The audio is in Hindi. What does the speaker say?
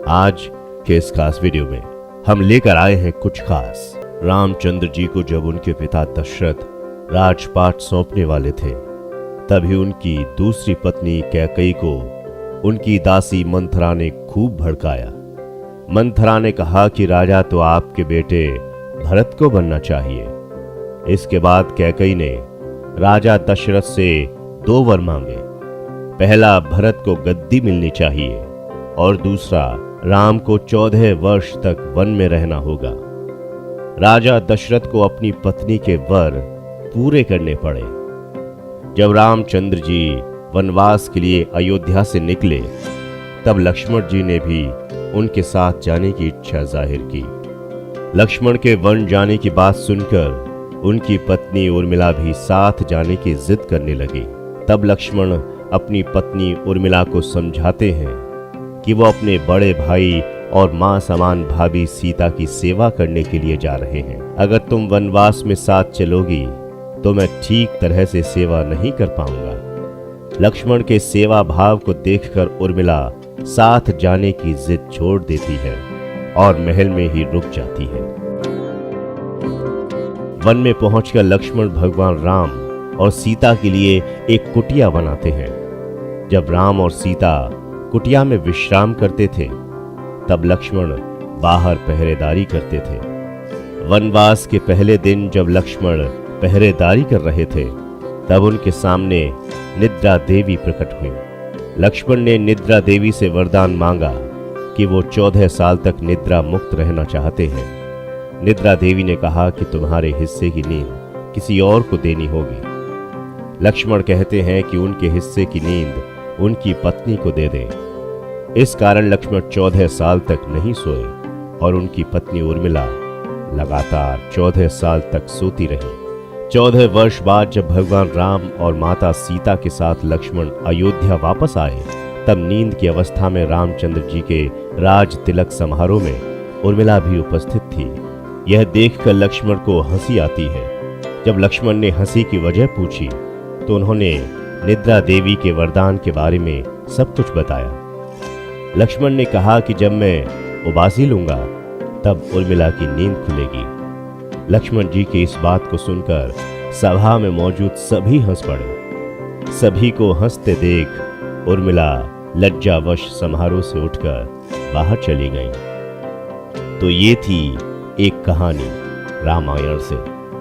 आज के इस खास वीडियो में हम लेकर आए हैं कुछ खास। रामचंद्र जी को जब उनके पिता दशरथ राजपाट सौंपने वाले थे, तभी उनकी दूसरी पत्नी कैकेयी को उनकी दासी मंथरा ने खूब भड़काया। मंथरा ने कहा कि राजा तो आपके बेटे भरत को बनना चाहिए। इसके बाद कैकेयी ने राजा दशरथ से 2 वर मांगे। पहला, भरत को गद्दी मिलनी चाहिए और दूसरा, राम को 14 वर्ष तक वन में रहना होगा। राजा दशरथ को अपनी पत्नी के वर पूरे करने पड़े। जब रामचंद्र जी वनवास के लिए अयोध्या से निकले, तब लक्ष्मण जी ने भी उनके साथ जाने की इच्छा जाहिर की। लक्ष्मण के वन जाने की बात सुनकर उनकी पत्नी उर्मिला भी साथ जाने की जिद करने लगी। तब लक्ष्मण अपनी पत्नी उर्मिला को समझाते हैं कि वो अपने बड़े भाई और मां समान भाभी सीता की सेवा करने के लिए जा रहे हैं। अगर तुम वनवास में साथ चलोगी तो मैं ठीक तरह से सेवा नहीं कर पाऊंगा। लक्ष्मण के सेवा भाव को देखकर उर्मिला साथ जाने की जिद छोड़ देती है और महल में ही रुक जाती है। वन में पहुंचकर लक्ष्मण भगवान राम और सीता के लिए एक कुटिया बनाते हैं। जब राम और सीता कुटिया में विश्राम करते थे, तब लक्ष्मण बाहर पहरेदारी करते थे। वनवास के पहले दिन जब लक्ष्मण पहरेदारी कर रहे थे, तब उनके सामने निद्रा देवी प्रकट हुई। लक्ष्मण ने निद्रा देवी से वरदान मांगा कि वो 14 साल तक निद्रा मुक्त रहना चाहते हैं। निद्रा देवी ने कहा कि तुम्हारे हिस्से की नींद किसी और को देनी होगी। लक्ष्मण कहते हैं कि उनके हिस्से की नींद उनकी पत्नी को दे दें। इस कारण लक्ष्मण 14 साल तक नहीं सोए और उनकी पत्नी उर्मिला लगातार 14 साल तक सोती रही। 14 वर्ष बाद जब भगवान राम और माता सीता के साथ लक्ष्मण अयोध्या वापस आए, तब नींद की अवस्था में रामचंद्र जी के राज तिलक समारोह में उर्मिला भी उपस्थित थी। यह देखकर लक्ष्मण को हंसी आती है। जब लक्ष्मण ने हंसी की वजह पूछी तो उन्होंने निद्रा देवी के वरदान के बारे में सब कुछ बताया। लक्ष्मण ने कहा कि जब मैं उबासी लूंगा तब उर्मिला की नींद खुलेगी। लक्ष्मण जी की इस बात को सुनकर सभा में मौजूद सभी हंस पड़े। सभी को हंसते देख उर्मिला लज्जावश समारोह से उठकर बाहर चली गई। तो ये थी एक कहानी रामायण से।